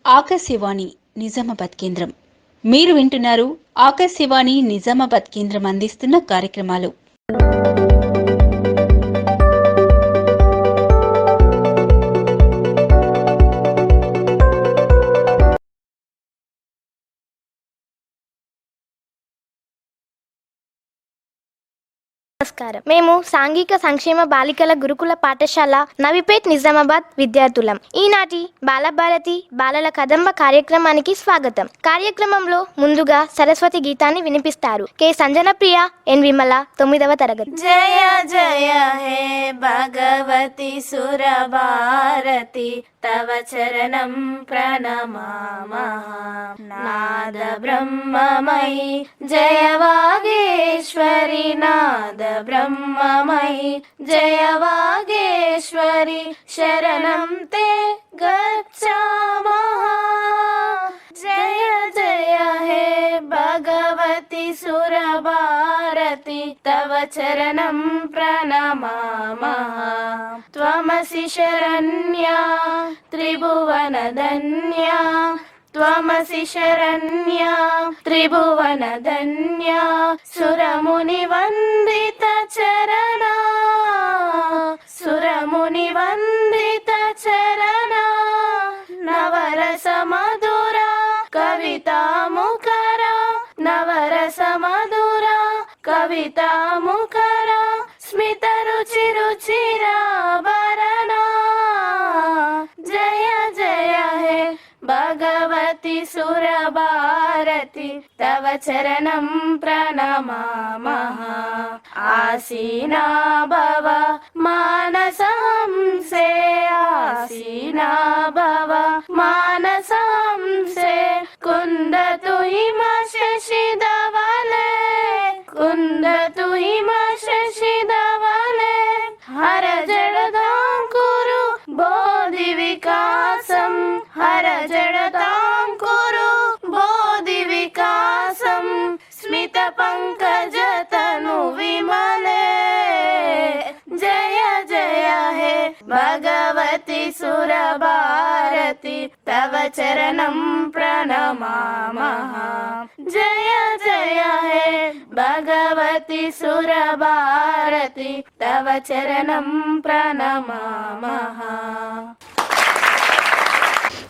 ఆకాశవాణి నిజామాబాద్ కేంద్రం. మీరు వింటున్నారు ఆకాశవాణి నిజామాబాద్ కేంద్రం అందిస్తున్న కార్యక్రమాలు. నమస్కారం. మేము సాంఘిక సంక్షేమ బాలికల గురుకుల పాఠశాల నవిపేట్ నిజామాబాద్ విద్యార్థులం. ఈనాటి బాలభారతి బాలల కదంబ కార్యక్రమానికి స్వాగతం. కార్యక్రమంలో ముందుగా సరస్వతి గీతాన్ని వినిపిస్తారు కె సంజన ప్రియ, ఎన్ విమల, 9వ తరగతి. జయ జయ హే భగవతి సురభారతి తవ చరణం ప్రణమామః. నాద బ్రహ్మమయి జయ వాగేశ్వరి, నాద బ్రహ్మమయి జయ వాగేశ్వరి, శరణం తే గచ్ఛామః. జయ జయ హే భగవతి సురభారతి తవ చరణం ప్రణమామః. త్వమసి శరణ్యా త్రిభువనధన్యా, త్వమసి శరణ్యా త్రిభువనధన్యా, సురముని వందిత చరణా, సురముని వందిత చరణా, నవరస మధుర కవితా ముఖర, నవరస మధుర కవితా ముఖర, స్మిత రుచి రుచిరాభరణ. జయ జయ హే భగవతి సురభారతి తవ చరణం ప్రణమామః. ఆసీనా భవ మానసంసే, ఆసీనా భవ మానసంసే, కుందతు హిమ శశిధవలే, కుందతు హిమ శశిధవలే, హర జడదాం కురు బోధి వికాసం, హర జడదాం కురు బోధి వికాసం, స్మిత పంకజ తను విమలే. జయ జయ హే భగవతి సురభారతి తవ చరణం ప్రణమామః. జయ జయ హే భగవతి సురభారతి తవ చరణం ప్రణమామః.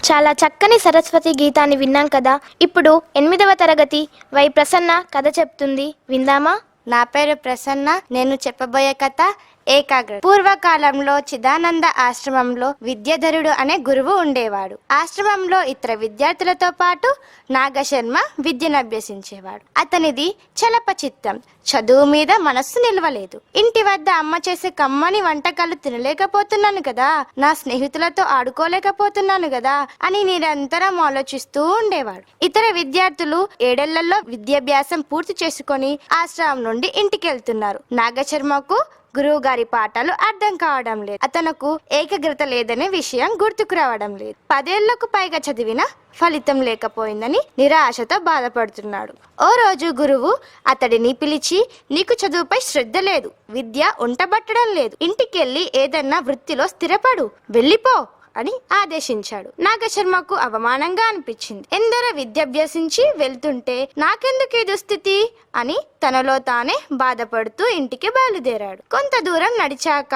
చాలా చక్కని సరస్వతి గీతాన్ని విన్నాం కదా. ఇప్పుడు 8వ తరగతి వై ప్రసన్న కథ చెప్తుంది, విందామా? నా పేరు ప్రసన్న. నేను చెప్పబోయే కథ ఏకాగ్రత. పూర్వకాలంలో చిదానంద ఆశ్రమంలో విద్యాధరుడు అనే గురువు ఉండేవాడు. ఆశ్రమంలో ఇతర విద్యార్థులతో పాటు నాగశర్మ విద్యను అభ్యసించేవాడు. అతనిది చలప చిత్తం, చదువు మీద మనస్సు నిలవలేదు. ఇంటి వద్ద అమ్మ చేసే కమ్మని వంటకాలు తినలేకపోతున్నాను కదా, నా స్నేహితులతో ఆడుకోలేకపోతున్నాను కదా అని నిరంతరం ఆలోచిస్తూ ఉండేవాడు. ఇతర విద్యార్థులు 7 ఏళ్లలో విద్యాభ్యాసం పూర్తి చేసుకొని ఆశ్రమం నుండి ఇంటికి వెళ్తున్నారు. నాగశర్మకు గురువు గారి పాఠాలు అర్థం కావడం లేదు. అతనుకు ఏకాగ్రత లేదనే విషయం గుర్తుకు రావడం లేదు. 10 ఏళ్లకు పైగా చదివిన ఫలితం లేకపోయిందని నిరాశతో బాధపడుతున్నాడు. ఓ రోజు గురువు అతడిని పిలిచి, నీకు చదువుపై శ్రద్ధ లేదు, విద్య ఉంటబట్టడం లేదు, ఇంటికెళ్ళి ఏదన్నా వృత్తిలో స్థిరపడు, వెళ్ళిపో అని ఆదేశించాడు. నాగశర్మకు అవమానంగా అనిపించింది. ఎందరో విద్యాభ్యసించి వెళ్తుంటే నాకెందుకు ఈ దుస్థితి అని తనలో తానే బాధపడుతూ ఇంటికి బయలుదేరాడు. కొంత దూరం నడిచాక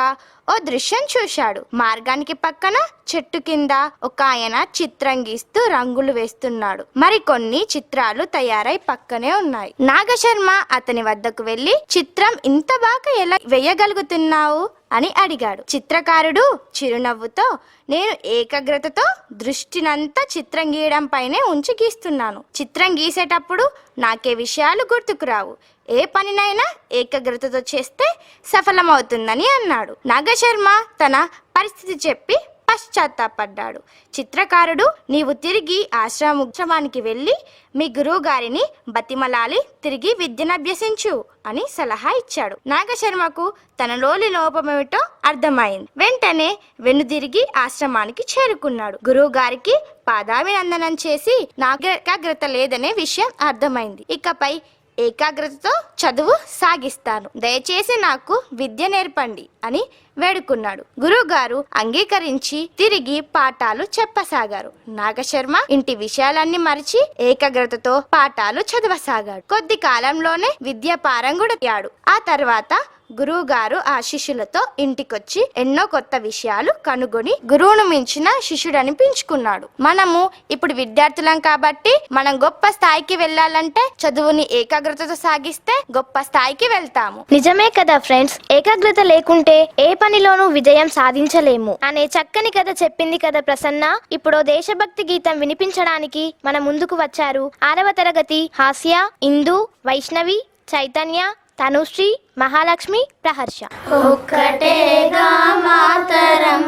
ఓ దృశ్యం చూశాడు. మార్గానికి పక్కన చెట్టు కింద ఒక ఆయన చిత్రం గీస్తూ రంగులు వేస్తున్నాడు. మరికొన్ని చిత్రాలు తయారై పక్కనే ఉన్నాయి. నాగశర్మ అతని వద్దకు వెళ్లి, చిత్రం ఇంత బాగా ఎలా వేయగలుగుతున్నావు అని అడిగాడు. చిత్రకారుడు చిరునవ్వుతో, నేను ఏకాగ్రతతో దృష్టినంతా చిత్రం గీయడం పైనే ఉంచి గీస్తున్నాను. చిత్రం గీసేటప్పుడు నాకే విషయాలు గుర్తుకు రావు. ఏ పనినైనా ఏకాగ్రతతో చేస్తే సఫలమవుతుందని అన్నాడు. నాగశర్మ తన పరిస్థితి చెప్పి పశ్చాత్తాపడ్డాడు. చిత్రకారుడు, నీవు తిరిగి ఆశ్రమానికి వెళ్ళి మీ గురువు గారిని బతిమలాలి తిరిగి విద్యను అభ్యసించు అని సలహా ఇచ్చాడు. నాగశర్మకు తనలోని లోపమేమిటో అర్థమైంది. వెంటనే వెనుదిరిగి ఆశ్రమానికి చేరుకున్నాడు. గురువు గారికి పాదాభినందనం చేసి నాగేకాగ్రత లేదనే విషయం అర్థమైంది. ఇకపై ఏకాగ్రతతో చదువు సాగిస్తాను. దయచేసి నాకు విద్య నేర్పండి అని వేడుకున్నాడు. గురువుగారు అంగీకరించి తిరిగి పాఠాలు చెప్పసాగారు. నాగశర్మ ఇంటి విషయాలన్నీ మరిచి ఏకాగ్రతతో పాఠాలు చదవసాగాడు. కొద్ది కాలంలోనే విద్య పారంగుడయ్యాడు. ఆ తర్వాత గురువు గారు ఆ శిష్యులతో ఇంటికొచ్చి ఎన్నో కొత్త విషయాలు కనుగొని గురువును మించిన శిష్యుడు అనిపించుకున్నాడు. మనము ఇప్పుడు విద్యార్థులం కాబట్టి మనం గొప్ప స్థాయికి వెళ్ళాలంటే చదువుని ఏకాగ్రతతో సాగిస్తే గొప్ప స్థాయికి వెళ్తాము. నిజమే కదా ఫ్రెండ్స్, ఏకాగ్రత లేకుంటే ఏ పనిలోనూ విజయం సాధించలేము అనే చక్కని కథ చెప్పింది కదా ప్రసన్న. ఇప్పుడు దేశభక్తి గీతం వినిపించడానికి మన ముందుకు వచ్చారు 6వ తరగతి హాస్య, ఇందు, వైష్ణవి, చైతన్య, తనుశ్రీ, మహాలక్ష్మి, ప్రహర్ష. ఒక్కటేగా మాతరం,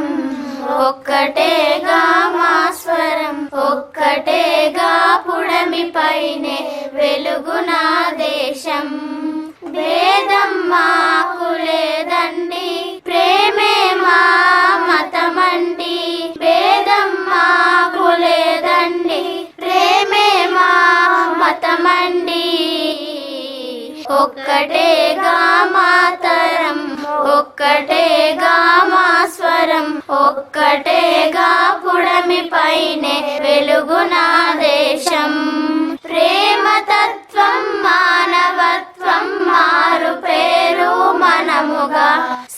ఒక్కటేగా మా స్వరం, ఒక్కటేగా పుడమి పైనే వెలుగునా దేశం. భేదం మాకు లేదండి, ప్రేమే మా మతమండి. భేదం మాకు లేదండి, ప్రేమే మా మతమండి. ఒక్కటేగా మాతరం, ఒక్కటేగా మా స్వరం, ఒక్కటేగా పుడమి పైనే వెలుగునా దేశం. ప్రేమతత్వం మానవత్వం మారు పేరు మనముగా.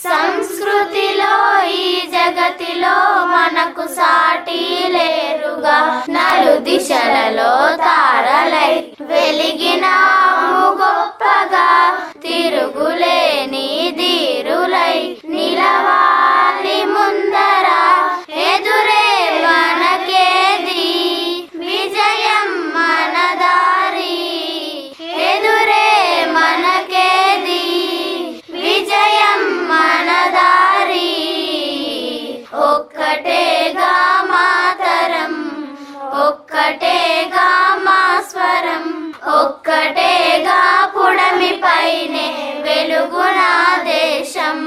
సంస్కృతిలో ఈ జగతిలో మనకు సాటి లేరుగా. నలు దిశలలో తారలై వెలిగినాము గొప్పగా. తిరుగులేని ధీరులై నిలవాలి ముందర. ఎదురే మనకేది విజయం మన దారి. ఎదురే మనకేది విజయం మన దారి. ఒక్కటేగా మాతరం, ఒక్కటేగా మా స్వరం, ఒక్కటేగా పుడమి పైనే వెలుగునా దేశం.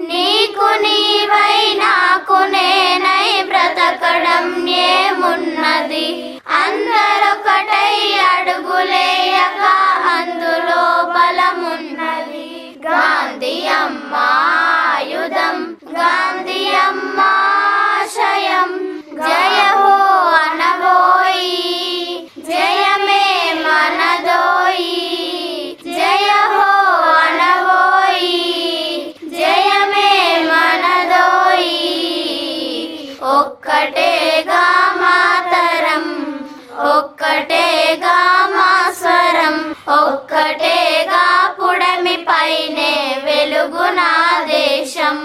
నీకు నీవై నాకు నేనై బ్రతకడం ఏమున్నది. అందరొకటై అడుగులేయక అందులో బలమున్నది. గాంధీ అమ్మ ఆయుధం, గాంధీ అమ్మ ఆశయం. జయ హో అనబోయి, జయమే మనదోయి. జయ హో అనబోయి, జయమే మనదోయి. ఒక్కటేగా మాతరం, ఒక్కటేగా మా స్వరం, ఒక్కటేగా పుడమి పైనే వెలుగునా దేశం.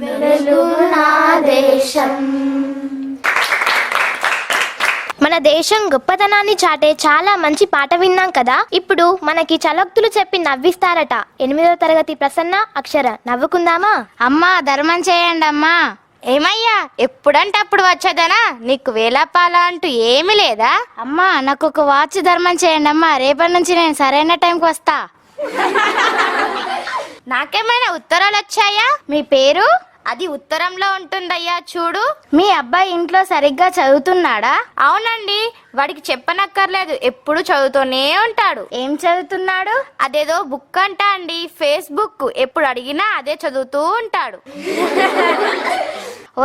వెలుగునా దేశం. మన దేశం గొప్పతనాన్ని చాటే చాలా మంచి పాట విన్నాం కదా. ఇప్పుడు మనకి చలోక్తులు చెప్పి నవ్విస్తారట 8వ తరగతి ప్రసన్న, అక్షర. నవ్వుకుందామా? అమ్మా ధర్మం చేయండి అమ్మా. ఏమయ్యా ఎప్పుడంటే అప్పుడు వచ్చేదనా? నీకు వేలాపాల అంటూ ఏమి లేదా? అమ్మా నాకు ఒక వాచ్ ధర్మం చేయండి అమ్మా. రేపటి నుంచి నేను సరైన టైంకి వస్తా. నాకేమైనా ఉత్తరాలు వచ్చాయా? మీ పేరు అది ఉత్తరంలో ఉంటుందయ్యా చూడు. మీ అబ్బాయి ఇంట్లో సరిగ్గా చదువుతున్నాడా? అవునండి, వాడికి చెప్పనక్కర్లేదు, ఎప్పుడు చదువుతూనే ఉంటాడు. ఏం చదువుతున్నాడు? అదేదో బుక్ అంట అండి, ఫేస్బుక్. ఎప్పుడు అడిగినా అదే చదువుతూ ఉంటాడు.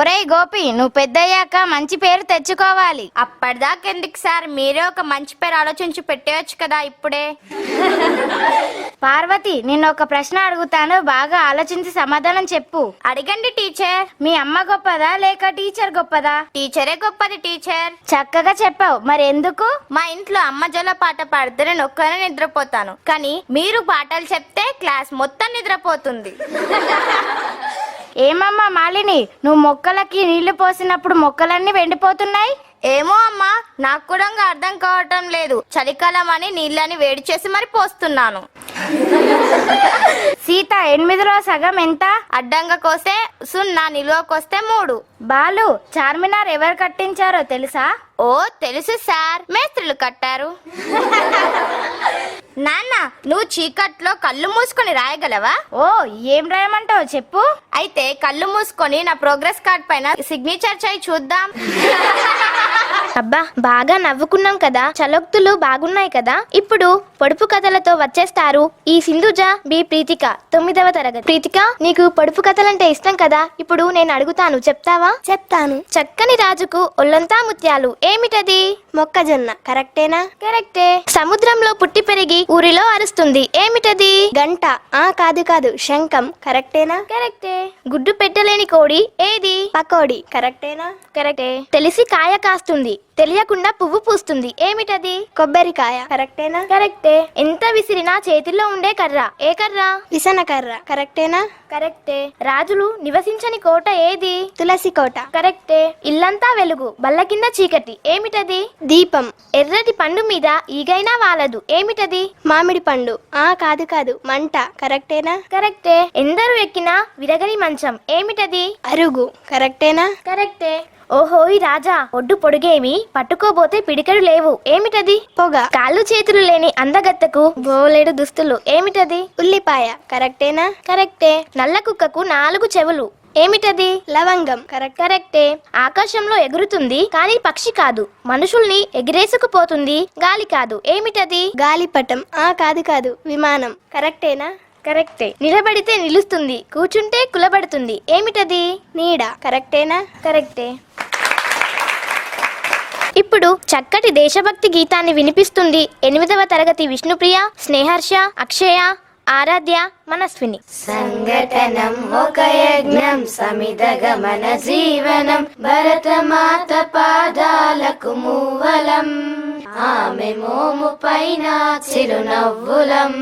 ఒరేయ్ గోపి, నువ్వు పెద్దయ్యాక మంచి పేరు తెచ్చుకోవాలి. అప్పటిదాకెందుకు సార్, మీరే ఒక మంచి పేరు ఆలోచించి పెట్టేయచ్చు కదా ఇప్పుడే. పార్వతి, నేను ఒక ప్రశ్న అడుగుతాను, బాగా ఆలోచించి సమాధానం చెప్పు. అడగండి టీచర్. మీ అమ్మ గొప్పదా లేక టీచర్ గొప్పదా? టీచరే గొప్పది టీచర్. చక్కగా చెప్పావు. మరి ఎందుకు? మా ఇంట్లో అమ్మ జల పాట పాడితే నేను ఒక్కనే నిద్రపోతాను, కానీ మీరు పాటలు చెప్తే క్లాస్ మొత్తం నిద్రపోతుంది. ఏమమ్మా మాలిని, నువ్వు మొక్కలకి నీళ్లు పోసినప్పుడు మొక్కలన్నీ వెండిపోతున్నాయి? ఏమో అమ్మా, నాకు కూడా అర్థం కావటం లేదు. చలికాలం అని నీళ్ళని వేడి చేసి మరి పోస్తున్నాను. సీత, 8లో సగం ఎంత? అడ్డంగా కోస్తే 0, నిలువకొస్తే 3. బాలు, చార్మినార్ ఎవరు కట్టించారో తెలుసా? ఓ తెలుసు సార్, మేస్త్రులు కట్టారు. నాన్న, నువ్వు చీకట్లో కళ్ళు మూసుకొని రాయగలవా? ఓ, ఏం రాయమంటావు చెప్పు. అయితే కళ్ళు మూసుకొని నా ప్రోగ్రెస్ కార్డ్ పైన సిగ్నేచర్ చేయి చూద్దాం. అబ్బా బాగా నవ్వుకున్నాం కదా, చలోక్తులు బాగున్నాయి కదా. ఇప్పుడు పొడుపు కథలతో వచ్చేస్తారు ఈ సింధుజ బి ప్రీతిక 9వ తరగతి. ప్రీతిక, నీకు పొడుపు కథలంటే ఇష్టం కదా, ఇప్పుడు నేను అడుగుతాను, చెప్తావా? చెప్తాను. చక్కని రాజుకు ఒళ్ళంతా ముత్యాలు, ఏమిటది? మొక్కజొన్న. కరెక్టేనా? కరెక్టే. సముద్రంలో పుట్టి పెరిగి ఊరిలో అరుస్తుంది, ఏమిటది? గంట. కాదు కాదు, శంఖం. కరెక్టేనా? కరెక్టే. గుడ్డు పెట్టలేని కోడి ఏది? పకోడి. కరెక్టేనా? కరెక్టే. తెలిసి కాయ కాస్తుంది, తెలియకుండా పువ్వు పూస్తుంది, ఏమిటది? కొబ్బరికాయ. కరెక్టేనా? కరెక్టే. ఎంత విసిరినా చేతిలో ఉండే కర్ర, ఏ కర్ర? విసనకర్ర. కరెక్టేనా? కరెక్టే. రాజులు నివసించని కోట ఏది? తులసి కోట. కరెక్టే. ఇల్లంతా వెలుగు, బల్ల కింద చీకటి, ఏమిటది? దీపం. ఎర్రటి పండు మీద ఈగైనా వాలదు, ఏమిటది? మామిడి పండు. కాదు కాదు, మంట. కరెక్టేనా? కరెక్టే. ఎందరు ఎక్కినా విరగని మంచం, ఏమిటది? అరుగు. కరెక్టేనా? కరెక్టే. ఓహోయ్ రాజా, ఒడ్డు పొడుగేమి, పట్టుకోబోతే పిడికెడు లేవు, ఏమిటది? పొగ. కాళ్ళు చేతులు లేని అందగత్తెకు బోలెడు దుస్తులు, ఏమిటది? ఉల్లిపాయ. కరెక్టేనా? కరెక్టే. నల్ల కుక్కకు 4 చెవులు, ఏమిటది? లవంగం. కరెక్టే. ఆకాశంలో ఎగురుతుంది కానీ పక్షి కాదు, మనుషుల్ని ఎగిరేసుకుపోతుంది గాలి కాదు, ఏమిటది? గాలిపటం. కాదు కాదు, విమానం. కరెక్టేనా? కరెక్టే. నిలబడితే నిలుస్తుంది, కూర్చుంటే కులబడుతుంది, ఏమిటది? నీడ. కరెక్టేనా? కరెక్టే. ఇప్పుడు చక్కటి దేశభక్తి గీతాన్ని వినిపిస్తుంది 8వ తరగతి విష్ణుప్రియ, స్నేహర్ష, అక్షయ, ఆరాధ్య, మనస్విని. సంఘటనం ఒక యజ్ఞం, సమిదగమన జీవనం, భరతమాత పాదాలకు మూవలం, ఆమె మోము పైన చిరునవ్వులం.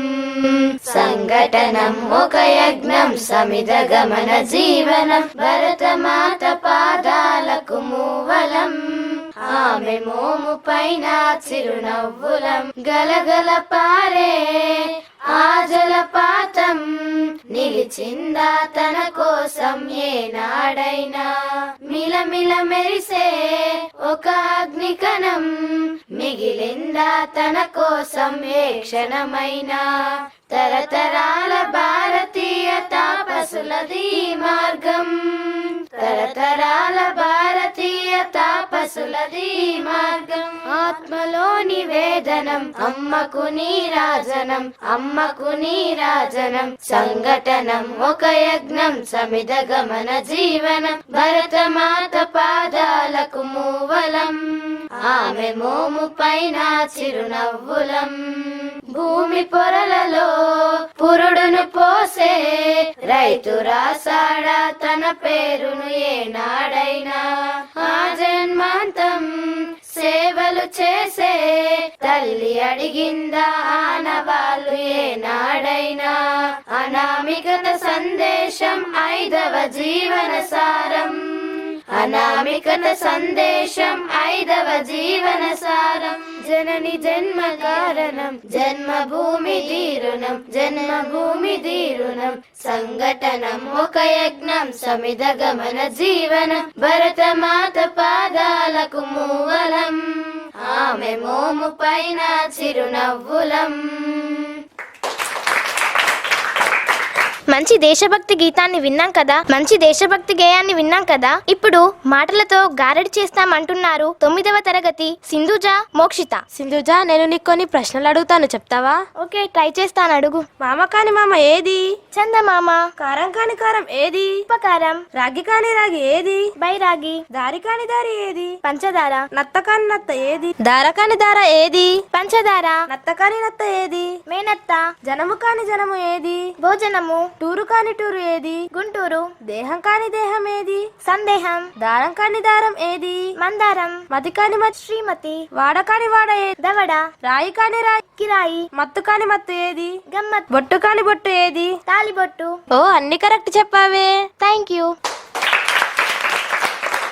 సంఘటనం ఒక యజ్ఞం, సమిదగమన జీవనం, భరతమాత పాదాలకు మూవలం, ఆమె మోము పైన చిరునవ్వులం. గలగల పారే ఆ జలపాతం, నిలిచిందా తన కోసం ఏనాడైనా. మిలమిల మెరిసే ఒక అగ్నికణం, మిగిలిందా తన కోసం ఏ క్షణమైనా. తరతరాల భారతీయ తాపసులది మార్గం, తరతరాల భారతీయ తాపసులది మార్గం. ఆత్మలో నివేదనం, అమ్మకు నీరాజనం, అమ్మకు నీరాజనం. సంఘటనం ఒక యజ్ఞం, సమిదగమన జీవనం, భరతమాత పాదాలకు మూవలం, ఆమె మోము పైన చిరునవ్వులం. భూమి పొరలలో పురుడును పోసే రైతు రాసాడా తన పేరును ఏనాడైనా. ఆ జన్మాంతం సేవలు చేసే తల్లి అడిగిందా ఆనవాళ్ళు ఏనాడైనా. అనామికత సందేశం 5వ జీవన సారం, అనామికత సందేశం 5వ జీవన సారం. జనని జన్మ కారణం, జన్మభూమి దీరుణం, జన్మభూమి దీరుణం. సంఘటనం ఒక యజ్ఞం, సమిదగమన జీవనం, భరతమాత పాదాలకు మూవలం, ఆమె మోము పైన చిరునవ్వులం. మంచి దేశభక్తి గీతాన్ని విన్నాం కదా, మంచి దేశభక్తి గేయాన్ని విన్నాం కదా. ఇప్పుడు మాటలతో గారడి చేస్తామంటున్నారు 9వ తరగతి సింధుజ, మోక్షిత. సింధుజ, నేను నీకు కొన్ని ప్రశ్నలు అడుగుతాను, చెప్తావా? ఓకే, ట్రై చేస్తాను, అడుగు. మామ కాని మామ ఏది? చందమామ. కారం కాని కారం ఏది? ఉపకారం. రాగి కాని రాగి ఏది? బైరాగి. దారి కాని దారి ఏది? పంచదార. నత్త కాని నత్త ఏది? దార కాని దార ఏది? పంచదార. నత్త కాని నత్త ఏది? మేనత్త. జనము కాని జనము ఏది? భోజనము. టూరు కాని టూరు ఏది? గుంటూరు. దేహం కాని దేహం ఏది? సందేహం. దారం కాని దారం ఏది? మందారం. మతి కాని మతి శ్రీమతి. వాడ కాని వాడ ఏది? దవడ. రాయి కాని రాయి కిరాయి. మత్తు కాని మత్తు ఏది? గమ్మత్. బొట్టు కాని బొట్టు ఏది? తాలిబొట్టు. అన్ని కరెక్ట్ చెప్పావే. Thank you.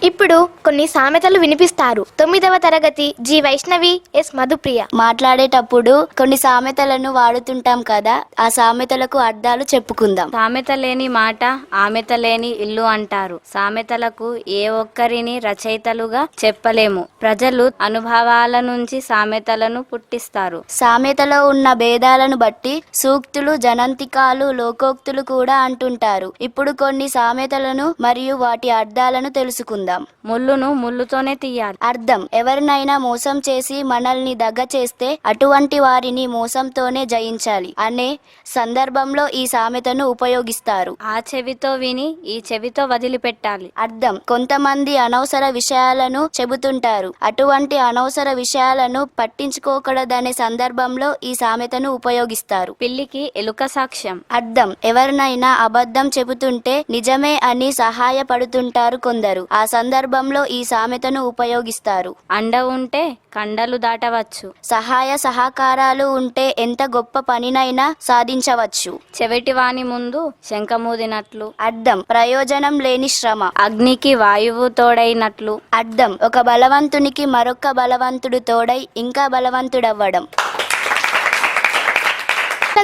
ఇప్పుడు కొన్ని సామెతలు వినిపిస్తారు 9వ తరగతి జి వైష్ణవి, ఎస్ మధుప్రియ. మాట్లాడేటప్పుడు కొన్ని సామెతలను వాడుతుంటాం కదా, ఆ సామెతలకు అర్థాలు చెప్పుకుందాం. సామెత లేని మాట ఆమెత లేని ఇల్లు అంటారు. సామెతలకు ఏ ఒక్కరిని రచయితలుగా చెప్పలేము. ప్రజలు అనుభవాల నుంచి సామెతలను పుట్టిస్తారు. సామెతలో ఉన్న భేదాలను బట్టి సూక్తులు, జనంతికాలు, లోకోక్తులు కూడా అంటుంటారు. ఇప్పుడు కొన్ని సామెతలను మరియు వాటి అర్థాలను తెలుసుకుందాం. తెలుసుకుందాం. ముళ్ళును ముళ్ళుతోనే తీయాలి. అర్థం: ఎవరినైనా మోసం చేసి మనల్ని దగ్గ చేస్తే అటువంటి వారిని మోసంతోనే జయించాలి అనే సందర్భంలో ఈ సామెతను ఉపయోగిస్తారు. ఆ చెవితో విని ఈ చెవితో వదిలిపెట్టాలి. అర్థం: కొంతమంది అనవసర విషయాలను చెబుతుంటారు. అటువంటి అనవసర విషయాలను పట్టించుకోకూడదనే సందర్భంలో ఈ సామెతను ఉపయోగిస్తారు. పిల్లికి ఎలుక సాక్ష్యం. అర్థం: ఎవరినైనా అబద్ధం చెబుతుంటే నిజమే అని సహాయపడుతుంటారు కొందరు. ఆ సందర్భంలో ఈ సామెతను ఉపయోగిస్తారు. అండ ఉంటే కండలు దాటవచ్చు. సహాయ సహకారాలు ఉంటే ఎంత గొప్ప పనినైనా సాధించవచ్చు. చెవిటివాని ముందు శంఖమూదినట్లు. అర్థం: ప్రయోజనం లేని శ్రమ. అగ్నికి వాయువు తోడైనట్లు. అర్థం: ఒక బలవంతునికి మరొక బలవంతుడు తోడై ఇంకా బలవంతుడవ్వడం.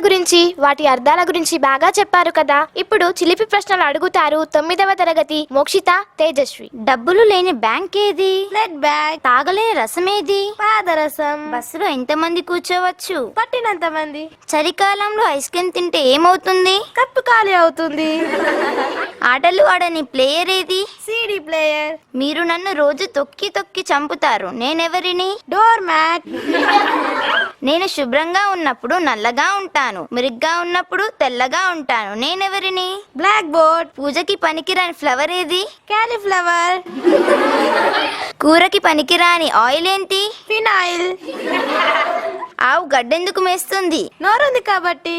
గురించి వాటి అర్థాల గురించి బాగా చెప్పారు కదా. ఇప్పుడు చిలిపి ప్రశ్నలు అడుగుతారు 9వ తరగతి మోక్షిత, తేజస్వి. డబ్బులు లేని బ్యాంక్ ఏది? Blood bag. తాగలేని రసం ఏది? పాదరసం. బస్సులో ఎంతమంది కూర్చోవచ్చు? పట్టినంత మంది. చలికాలంలో ఐస్ క్రీమ్ తింటే ఏమవుతుంది? కప్పు ఖాళీ అవుతుంది. ఆటలు ఆడని ప్లేయర్ ఏది? CD player. మీరు నన్ను రోజు తొక్కి తొక్కి చంపుతారు. నేనెవరిని? Door mat. నేను శుభ్రంగా ఉన్నప్పుడు నల్లగా ఉంటాను, మెరుగ్గా ఉన్నప్పుడు తెల్లగా ఉంటాను. నేనెవరిని? Black board. పూజకి పనికిరాని ఫ్లవర్ ఏది? క్యాలీఫ్లవర్. కూరకి పనికిరాని ఆయిల్ ఏంటి? ఫినాయిల్. ఆవు గడ్డెందుకు మేస్తుంది? నోరుంది కాబట్టి.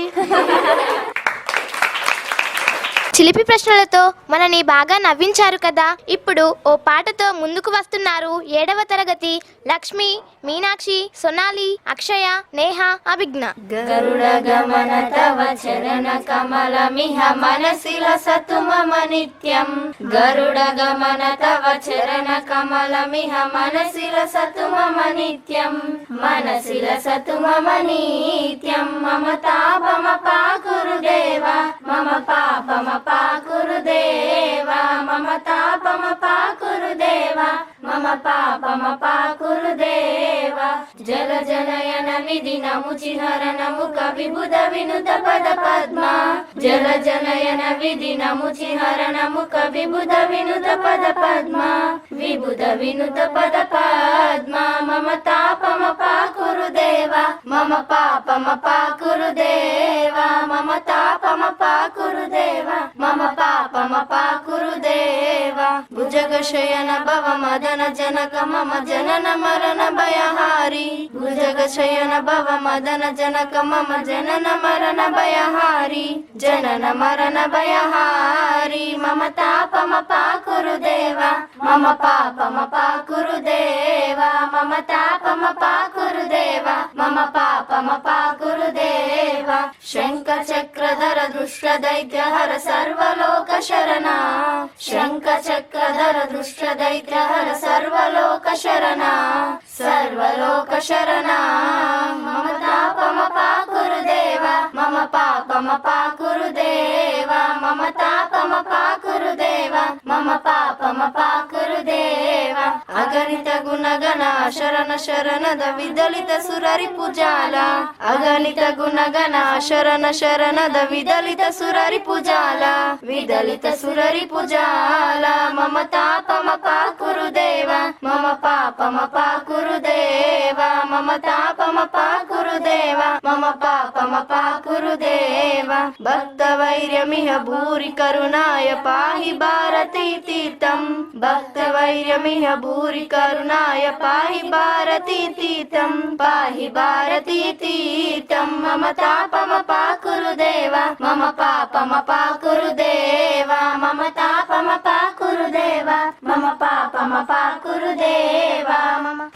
చిలిపి ప్రశ్నలతో మనని బాగా నవ్వించారు కదా. ఇప్పుడు ఓ పాటతో ముందుకు వస్తున్నారు 7వ తరగతి లక్ష్మి, మీనాక్షి, సొనాలి, అక్షయ, నేహ, అభిజ్ఞ. గరుడ గమన తవ చరణ కమలమిహ మనసిల సతుమమ నిత్యం. గరుడ గమన తవ చరణ కమలమిహ మనసిల సతుమమ నిత్యం. మనసిల సతుమమ నిత్యం. మమ తాపమ పాకురుదేవ మమ పాపమ పాకురుదేవ మమ తాపమ పాకురుదేవ మమ పాపమ పాకురుదేవ. జల జనయన విధి నముచి హరణము కవిబుధ వినుత పద పద్మ. జల జనయన విధి నముచి హరణము కవిబుధ వినుత పద పద్మ. విబుధ వినుత పద పద్మ. మమ తాపమ పాకురుదేవ మమ పాపమ పాకురుదేవ మమ తాపమ పాకురుదేవ మమ పాపమ పాకురుదేవ. భుజగ శయన భవ మదన జనక మమ జనన మరణ భయహారి. భుజగ శయన భవ మదన జనక మమ జనన మరణ భయహారి. జనన మరణ భయహారి. మమ తాపమ పాకురుదేవ మమ పాపమ పాకురుదేవ మమ తాపమ పాకురుదేవ మమ పాపమ పాకురుదేవ. శంఖ చక్రధర దుష్ట దైత్య హర సర్వలోక శరణ. శంఖ చక్రధర దుష్ట దైత్య హర సర్వలోక శరణ. సర్వలోక శరణ. మమ తాపమ పాకురుదేవ మమ పాపమ పాకురుదేవ మమ తాపమ పాకురుదేవ మమ పాపమ పాకురుదేవ. అగణిత గుణగణ శరణ శరణద విదలిత సురరి పుజాల. అగణిత గుణగణ శరణ శరణద విదలిత సురరి పుజాల. విదలిత సురరి పుజాల. మమ తాపమ పాకురుదేవ మమ పాపమ పాకురుదేవ మమ తాపమ పాకురుదేవ మమ పాపమ పాకురుదేవ. భక్త వైర్యమిహ భూరి కరుణాయ పాహి భారతీ తీర్థం. భక్త వైర్యమిహ భూరి కరుణాయ పాహి భారతీ తీర్థం. పాహి భారతీ తీర్థం. మమ తాపమ పాకురుదేవ మమ పాపమ పాకురుదేవ మమ తాపమ పాకురుదేవ మమ పాపమ పాకురుదేవ.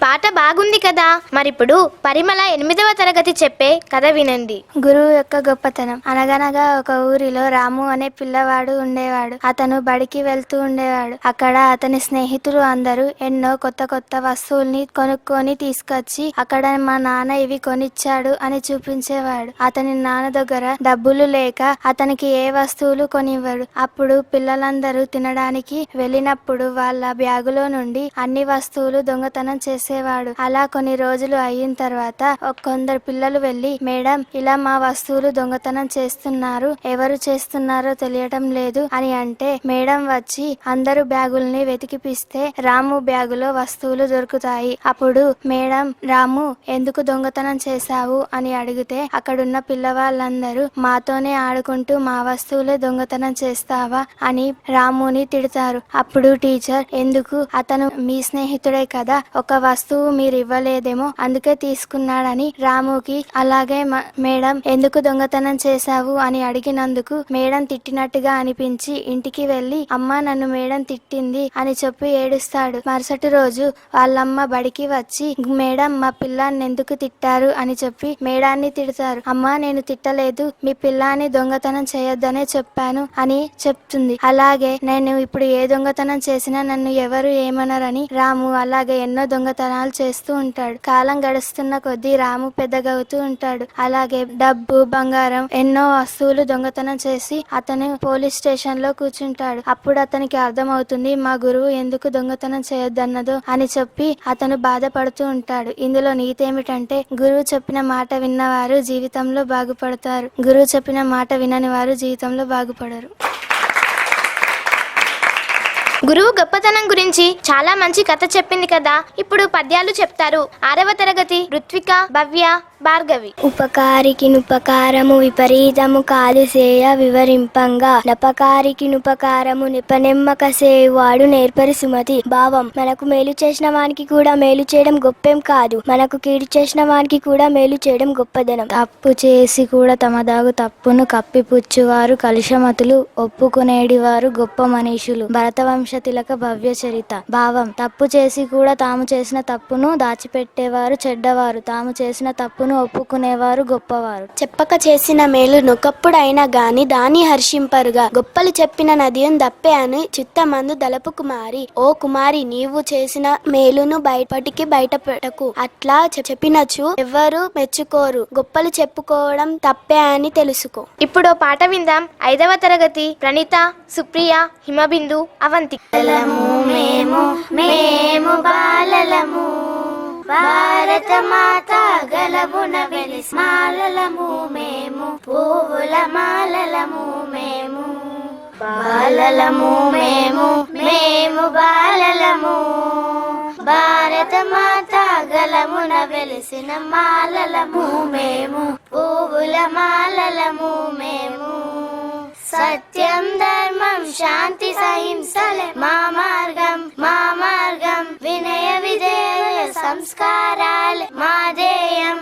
పాట బాగుంది కదా. మరిప్పుడు పరిమళ 8వ తరగతి చెప్పే కథ వినండి. గురువు యొక్క గొప్పతనం. అనగనగా ఒక ఊరిలో రాము అనే పిల్లవాడు ఉండేవాడు. అతను బడికి వెళ్తూ ఉండేవాడు. అక్కడ అతని స్నేహితులు అందరూ ఎన్నో కొత్త కొత్త వస్తువుల్ని కొనుక్కొని తీసుకొచ్చి అక్కడ మా నాన్న ఇవి కొనిచ్చాడు అని చూపించేవాడు. అతని నాన్న దగ్గర డబ్బులు లేక అతనికి ఏ వస్తువులు కొనివ్వడు. అప్పుడు పిల్లలందరూ తినడానికి వెళ్ళినప్పుడు వాళ్ళ బ్యాగులో నుండి అన్ని వస్తువులు దొంగతనం చేసేవాడు. అలా కొన్ని రోజుల రోజులు అయిన తర్వాత కొందరు పిల్లలు వెళ్ళి, మేడం ఇలా మా వస్తువులు దొంగతనం చేస్తున్నారు, ఎవరు చేస్తున్నారో తెలియటం లేదు అని అంటే, మేడం వచ్చి అందరూ బ్యాగుల్ని వెతికిపిస్తే రాము బ్యాగులో వస్తువులు దొరుకుతాయి. అప్పుడు మేడం, రాము ఎందుకు దొంగతనం చేశావు అని అడిగితే, అక్కడున్న పిల్లవాళ్ళందరూ మాతోనే ఆడుకుంటూ మా వస్తువులే దొంగతనం చేస్తావా అని రాముని తిడతారు. అప్పుడు టీచర్, ఎందుకు, అతను మీ స్నేహితుడే కదా, ఒక వస్తువు మీరు ఇవ్వలేదేమో అందుకే తీసుకున్నాడని రాముకి, అలాగే మేడం ఎందుకు దొంగతనం చేశావు అని అడిగినందుకు మేడం తిట్టినట్టుగా అనిపించి ఇంటికి వెళ్లి, అమ్మ నన్ను మేడం తిట్టింది అని చెప్పి ఏడుస్తాడు. మరుసటి రోజు వాళ్ళమ్మ బడికి వచ్చి, మేడం మా పిల్లాన్ని ఎందుకు తిట్టారు అని చెప్పి మేడాన్ని తిడతారు. అమ్మ నేను తిట్టలేదు, మీ పిల్లాన్ని దొంగతనం చేయొద్దనే చెప్పాను అని చెప్తుంది. అలాగే నేను ఇప్పుడు ఏ దొంగతనం చేసినా నన్ను ఎవరు ఏమనరని రాము అలాగే ఎన్నో దొంగతనాలు చేస్తూ ఉంటాడు. కాలం గడుస్తున్న కొద్దీ రాము పెద్దగవుతూ ఉంటాడు. అలాగే డబ్బు, బంగారం, ఎన్నో వస్తువులు దొంగతనం చేసి అతను పోలీస్ స్టేషన్ లో కూర్చుంటాడు. అప్పుడు అతనికి అర్థమవుతుంది మా గురువు ఎందుకు దొంగతనం చేయొద్దన్నదో అని చెప్పి అతను బాధపడుతూ ఉంటాడు. ఇందులో నీతి ఏమిటంటే, గురువు చెప్పిన మాట విన్నవారు జీవితంలో బాగుపడతారు, గురువు చెప్పిన మాట వినని వారు జీవితంలో బాగుపడరు. గురువు గొప్పతనం గురించి చాలా మంచి కథ చెప్పింది కదా. ఇప్పుడు పద్యాలు చెప్తారు. 6వ తరగతి ఋత్విక, భవ్య, భార్గవి. ఉపకారికి నుపకారము విపరీతము కాదు సేయ వివరింపంగా, నపకారికి నుపకారము నిపనెమ్మక సేవాడు నేర్పరి సుమతి. భావం, మనకు మేలు చేసిన వానికి కూడా మేలు చేయడం గొప్పేం కాదు, మనకు కీడు చేసిన వానికి కూడా మేలు చేయడం గొప్పదనం. తప్పు చేసి కూడా తమ దాగు తప్పును కప్పిపుచ్చువారు కలుషమతులు, ఒప్పుకునేడివారు గొప్ప మనీషులు. భరతవంశ తిలక భవ్య చరిత. భావం, తప్పు చేసి కూడా తాము చేసిన తప్పును దాచిపెట్టేవారు చెడ్డవారు, తాము చేసిన తప్పును ఒప్పుకునేవారు గొప్పవారు. చెప్పక చేసిన మేలు నొకప్పుడైనా గాని దాని హర్షింపరుగా, గొప్పలు చెప్పిన నదియం దప్పే అని చిత్తమందు దలపు కుమారి. ఓ కుమారి, నీవు చేసిన మేలును బయటపటికి బయట పెట్టకు, అట్లా చెప్పినచు ఎవరు మెచ్చుకోరు, గొప్పలు చెప్పుకోవడం తప్పే అని తెలుసుకో. ఇప్పుడు పాట విందాం. 5వ తరగతి ప్రణీత, సుప్రియ, హిమబిందు, అవంతి. మేము మేము బాలలము, భారత మాత గలమున వెలిసి మాలలము మేము, పువ్వుల మాలలము మేము, బాలలము మేము మేము బాలలము, భారత మాత గలమున వెలిసిన మాలలము మేము, పువ్వుల మాలలము మేము. సత్యం, ధర్మం, శాంతి, సహింసలే మా మార్గం, వినయ విధేయ సంస్కారాలే మాదేయం.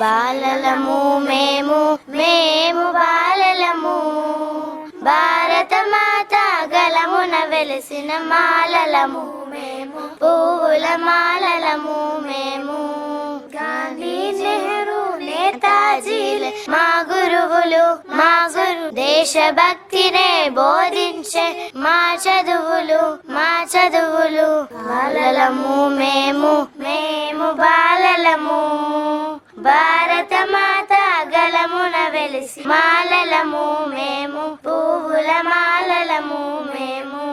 బాలలము మేము మేము బాలలము, భారత మాత గలమున వెలిసిన మాలలము మేము, పువ్వుల మాలలము మేము. గాంధీ, నెహ్రూ, నేతాజీలే మా గురువులు, దేశభక్తినే బోధించే మా చదువులు. బాలలము మేము మేము బాలలము, భారత మాత గలమున వెలిసి మాలలము మేము, పువ్వుల మాలలము మేము.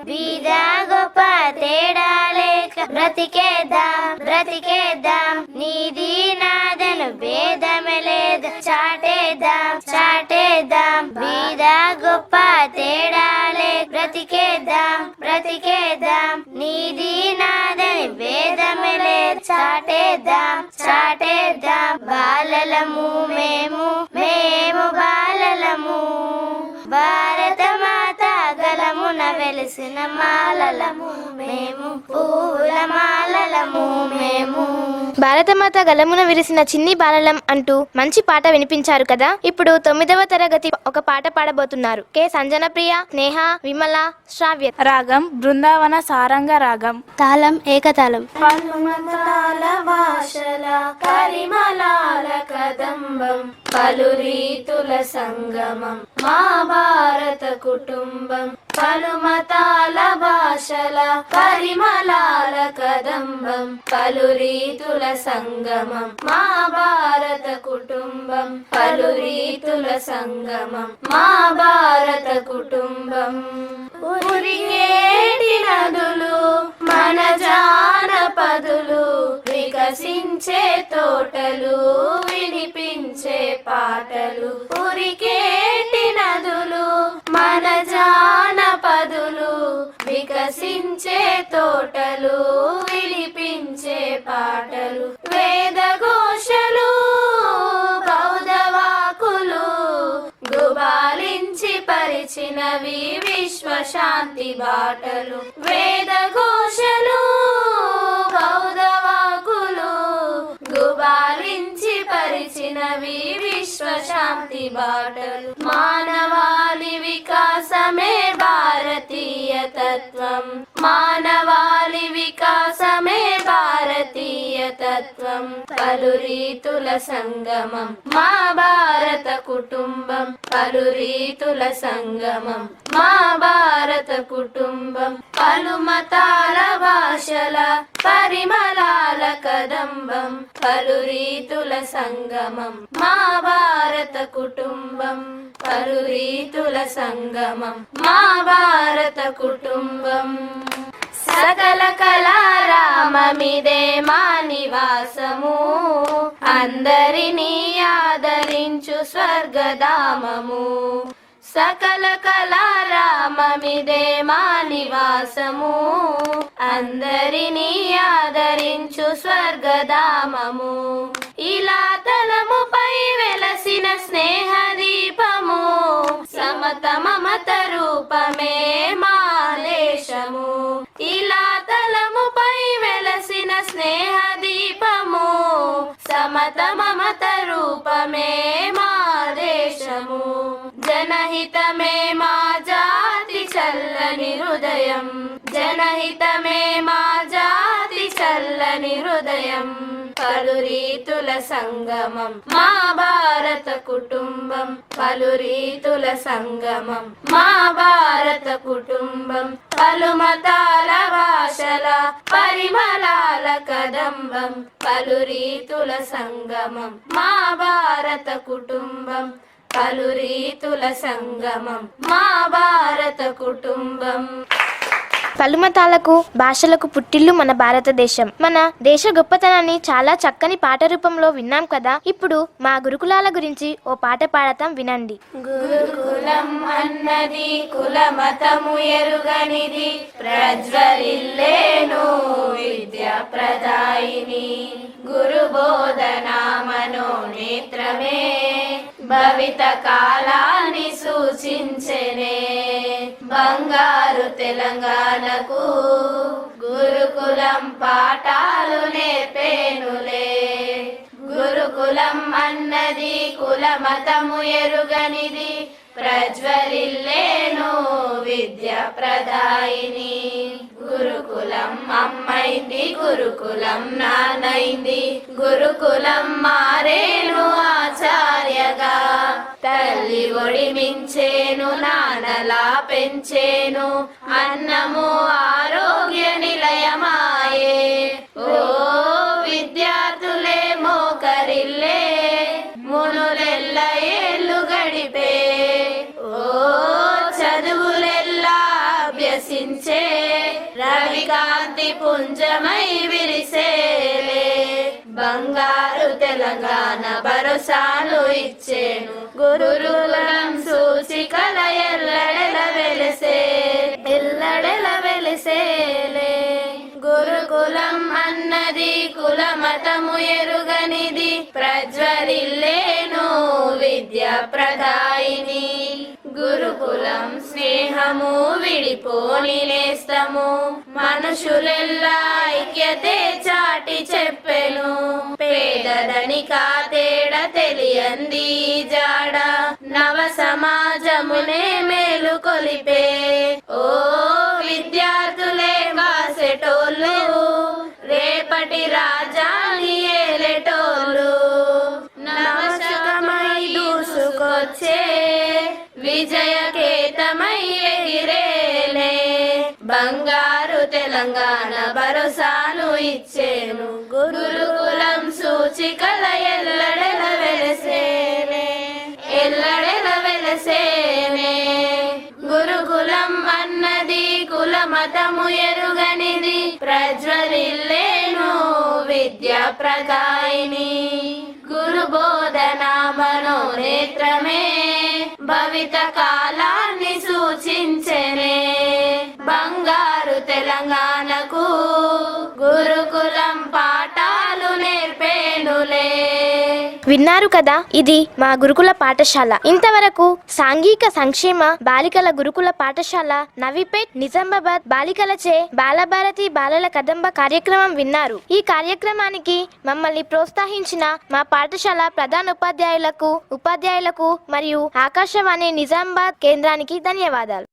బీద గొప్ప తేడా లేక బ్రతికేద్దాం, నీది నాదను భేదమే లేదు, చాటేద్దాం. బీద గొప్ప తేడా లేక బ్రతికేద్దాం, నీది నాదని భేదమే లేదు, చాటేద్దాం. బాలలము మేము మేము బాలలము, భారత మాత గలమున వెలిసిన మాలలము మేము, పువ్వుల మాలలము మేము. భారతమాత గలమున విరిసిన చిన్ని బాలలం అంటూ మంచి పాట వినిపించారు కదా. ఇప్పుడు 9వ తరగతి ఒక పాట పాడబోతున్నారు. కె సంజనప్రియ, స్నేహ, విమల, శ్రావ్య. రాగం బృందావన సారంగ రాగం. తాళం ఏకతాళం. పలుమతాల భాషల పరిమళాల కదంబం, పలు రీతుల సంగమం మా భారత కుటుంబం. పలుమతాల భాషల పరిమళాల కదంబం, పలు రీతుల సంగమం మా భారత కుటుంబం. పలు రీతుల సంగమం మా భారత కుటుంబం. ఉరికేటి నదులు మన జానపదులు, వికసిత వికసించే తోటలు, వినిపించే పాటలు, ఉరికేటి నదులు, మన జానపదులు. వికసించే తోటలు, వినిపించే పాటలు, వేదఘోషలు, బౌద్ధవాకులు, గుబాలించి పరిచినవి విశ్వశాంతి బాటలు. వేదఘోషలు, బౌద్ధవాకులు, గుబాలించి పరిచినవి విశ్వశాంతి బాటలు. మానవాళి వికాసమే భారతీయ తత్వం, మానవాళి వికాసమే భారతీయ తత్వం. పలు రీతుల సంగమం మా భారత కుటుంబం, పలు రీతుల సంగమం మా భారత కుటుంబం. పలు మతాల భాషల పరిమళాల కదంబం, పలు రీతుల సంగమం మా భారత కుటుంబం, పలు రీతుల సంగమం మా భారత కుటుంబం. సకల కళారామమిదే మా నివాసము, అందరినీ ఆదరించు స్వర్గధామము. సకల కళారామమిదే మా నివాసము, అందరినీ ఆదరించు స్వర్గధామము. ఇలా తలముపై వెలసిన స్నేహ దీపము, సమత మమత రూపమే మా దేశము. ఇలా తలముపై వెలసిన స్నేహ దీపము, సమత మమత రూపమే మా దేశము. జనహితమే మా జాతి చల్లని హృదయం, జనహితమే మా జాతి చల్లని హృదయం. పలు రీతుల సంగమం మా భారత కుటుంబం, పలు రీతుల సంగమం మా భారత కుటుంబం. పలు మతాల భాషల పరిమళాల కదంబం, పలు రీతుల సంగమం మా భారత కుటుంబం, పలు రీతుల సంగమం మా భారత కుటుంబం. పలుమతాలకు భాషలకు పుట్టిల్లు మన భారతదేశం. మన దేశ గొప్పతనాన్ని చాలా చక్కని పాట రూపంలో విన్నాం కదా. ఇప్పుడు మా గురుకులాల గురించి ఓ పాట పాడతాం, వినండి. గురుకులం అన్నది కుల మతము ఎరుగనిది, ప్రజ్వరిల్లేను విద్యా ప్రదాయిని. గురు బోధన మనోనేత్రమే భవిత కాలాన్ని సూచించెనే. బంగారు తెలంగాణకు గురుకులం పాఠాలు నేర్పేనులే. గురుకులం అన్నది కుల మతము ఎరుగనిది, ప్రజ్వరిల్లేను విద్యా ప్రదాయిని. గురుకులం అమ్మైంది, గురుకులం నానైంది, గురుకులం మారేను ఆచార్యగా. తల్లి ఒడిమించేను, నానలా పెంచేను, అన్నము ఆరోగ్య నిలయమాయే. ఓ విద్యార్థులే మోకరిల్లే, మునులెల్ల ఏళ్ళు గడిపే. ఓ చదువులెల్లా అభ్యసించే, రవికాంతి పుంజమై విరిసేలే. బంగారు తెలంగాణ భరోసాలు ఇచ్చేను, గురుకులం సూచికల ఎల్లడెల వెలిసే, ఎల్లడెల వెలిసేలే. గురుకులం అన్నది కుల మతము ఎరుగనిది, ప్రజ్వరిల్లేను విద్యా ప్రదాయిని. గురుకులం స్నేహము విడిపోని నేస్తము, మనుషులెల్లా ఐక్యతే చాటి చెప్పెను. పేదధనిక తేడ తెలియంది జాడ, నవ సమాజమునే మేలు కొలిపే. ఓ విద్యార్థులే వాసెటోళ్ళు, రేపటి రాజాని ఏలేటోళ్ళు. నవశకమై దూసుకొచ్చే, విజయకేతమై ఎగిరేలే. బంగారు తెలంగాణ భరోసాలు ఇచ్చేను, గురుకులం సూచికల ఎల్లడెల వెలసేనే, ఎల్లడెల వెలసేనే. గురుకులం అన్నది కుల మతము ఎరుగనిది, ప్రజ్వరిల్లేను విద్య విద్యా ప్రదాయిని గురు బోధన మనోనేత్రమే భవిత కాలాన్ని సూచించెనే బంగారు తెలంగాణకు గురుకులం పాఠాలు నేర్పేనులే. విన్నారు కదా, ఇది మా గురుకుల పాఠశాల. ఇంతవరకు సాంఘిక సంక్షేమ బాలికల గురుకుల పాఠశాల నవీపేట్ నిజామాబాద్ బాలికలచే బాలభారతి బాలల కదంబ కార్యక్రమం విన్నారు. ఈ కార్యక్రమానికి మమ్మల్ని ప్రోత్సహించిన మా పాఠశాల ప్రధాన ఉపాధ్యాయులకు మరియు ఆకాశవాణి నిజామాబాద్ కేంద్రానికి ధన్యవాదాలు.